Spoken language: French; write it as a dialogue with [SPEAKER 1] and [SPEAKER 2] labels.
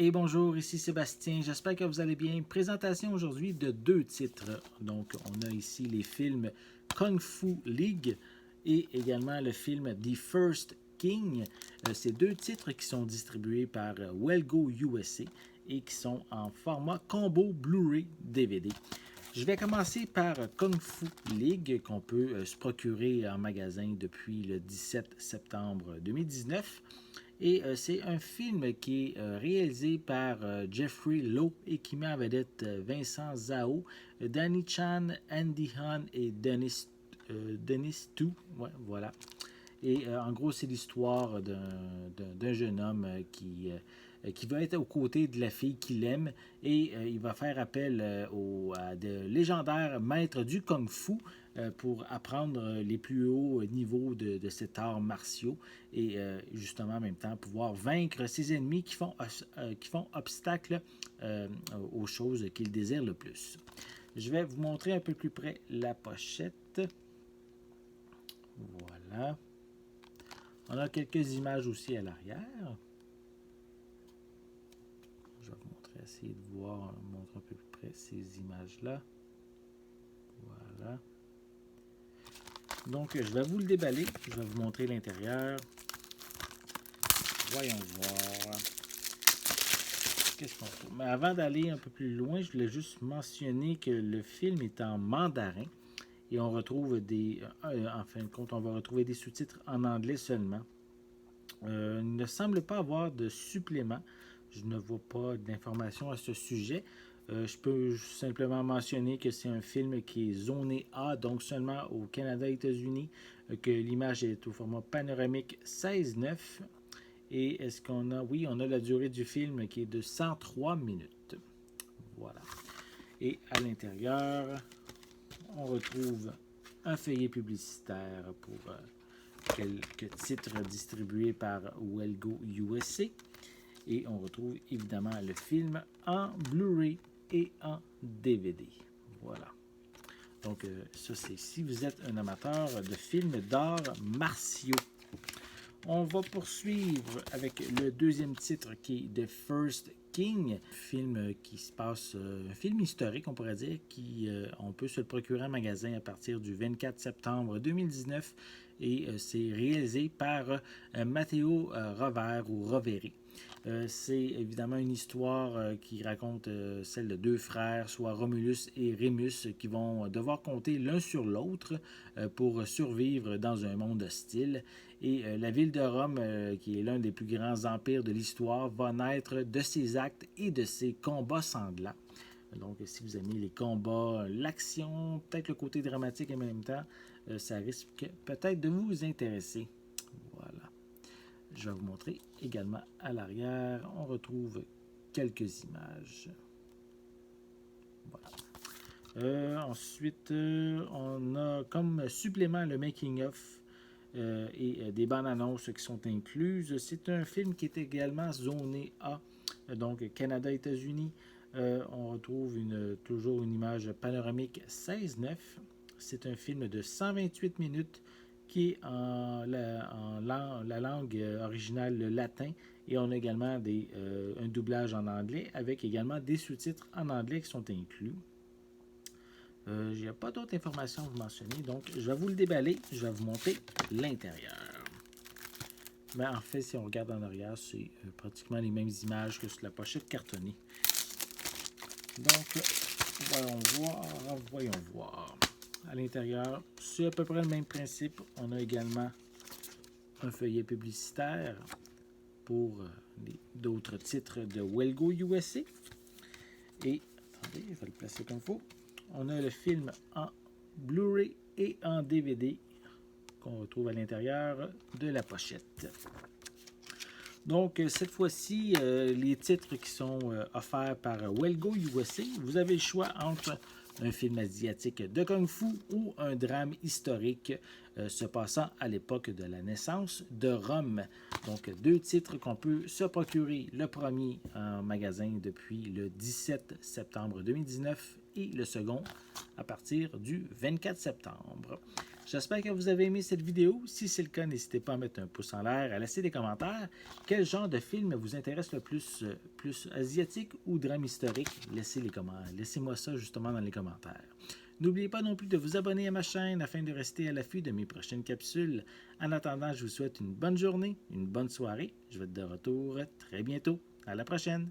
[SPEAKER 1] Et bonjour, ici Sébastien, j'espère que vous allez bien. Présentation aujourd'hui de deux titres. Donc, on a ici les films Kung Fu League et également le film The First King. Ces deux titres qui sont distribués par Wellgo USA et qui sont en format combo Blu-ray DVD. Je vais commencer par Kung Fu League qu'on peut se procurer en magasin depuis le 17 septembre 2019. Et c'est un film qui est réalisé par Jeffrey Lowe et qui met en vedette Vincent Zhao, Danny Chan, Andy Han et Dennis Tu. Ouais, voilà. Et en gros, c'est l'histoire d'un jeune homme qui va être aux côtés de la fille qu'il aime et il va faire appel à de légendaires maîtres du kung-fu pour apprendre les plus hauts niveaux de cet art martiaux et justement en même temps pouvoir vaincre ses ennemis qui font obstacle aux choses qu'il désire le plus. Je vais vous montrer un peu plus près la pochette. Voilà. On a quelques images aussi à l'arrière. Je vais vous montrer, essayer de voir, montrer un peu plus près ces images-là. Voilà. Donc, je vais vous le déballer. Je vais vous montrer l'intérieur. Voyons voir. Qu'est-ce qu'on trouve? Mais avant d'aller un peu plus loin, je voulais juste mentionner que le film est en mandarin. Et on retrouve en fin de compte, on va retrouver des sous-titres en anglais seulement. Il ne semble pas avoir de supplément. Je ne vois pas d'informations à ce sujet. Je peux simplement mentionner que c'est un film qui est zoné A, donc seulement au Canada et États-Unis, que l'image est au format panoramique 16:9. Et est-ce qu'on a... Oui, on a la durée du film qui est de 103 minutes. Voilà. Et à l'intérieur, on retrouve un feuillet publicitaire pour quelques titres distribués par Wellgo USA. Et on retrouve évidemment le film en Blu-ray et en DVD. Voilà. Donc, ça, c'est si vous êtes un amateur de films d'art martiaux. On va poursuivre avec le deuxième titre qui est The First King, film qui se passe, un film historique on pourrait dire, on peut se le procurer en magasin à partir du 24 septembre 2019 et c'est réalisé par Matteo Roveri. C'est évidemment une histoire qui raconte celle de deux frères, soit Romulus et Rémus, qui vont devoir compter l'un sur l'autre pour survivre dans un monde hostile. Et la ville de Rome, qui est l'un des plus grands empires de l'histoire, va naître de ses actes et de ses combats sanglants. Donc, si vous aimez les combats, l'action, peut-être le côté dramatique en même temps, ça risque peut-être de vous intéresser. Voilà. Je vais vous montrer également à l'arrière. On retrouve quelques images. Voilà. Ensuite, on a comme supplément le making-of et des bandes annonces qui sont incluses. C'est un film qui est également zoné A, donc Canada-États-Unis. On retrouve toujours une image panoramique 16:9. C'est un film de 128 minutes qui est en la langue originale, le latin, et on a également un doublage en anglais avec également des sous-titres en anglais qui sont inclus. Il n'y a pas d'autres informations à vous mentionner, donc je vais vous le déballer, je vais vous montrer l'intérieur. Mais en fait, si on regarde en arrière, c'est pratiquement les mêmes images que sur la pochette cartonnée. Donc, voyons voir. À l'intérieur, c'est à peu près le même principe. On a également un feuillet publicitaire pour d'autres titres de Wellgo USA. Et, attendez, je vais le placer comme il faut. On a le film en Blu-ray et en DVD qu'on retrouve à l'intérieur de la pochette. Donc, cette fois-ci, les titres qui sont offerts par Wellgo USA, vous avez le choix entre un film asiatique de kung-fu ou un drame historique se passant à l'époque de la naissance de Rome. Donc, deux titres qu'on peut se procurer. Le premier en magasin depuis le 17 septembre 2019 et le second à partir du 24 septembre. J'espère que vous avez aimé cette vidéo. Si c'est le cas, n'hésitez pas à mettre un pouce en l'air, à laisser des commentaires. Quel genre de film vous intéresse le plus, plus asiatique ou drame historique? Laissez-moi ça justement dans les commentaires. N'oubliez pas non plus de vous abonner à ma chaîne afin de rester à l'affût de mes prochaines capsules. En attendant, je vous souhaite une bonne journée, une bonne soirée. Je vais être de retour très bientôt. À la prochaine!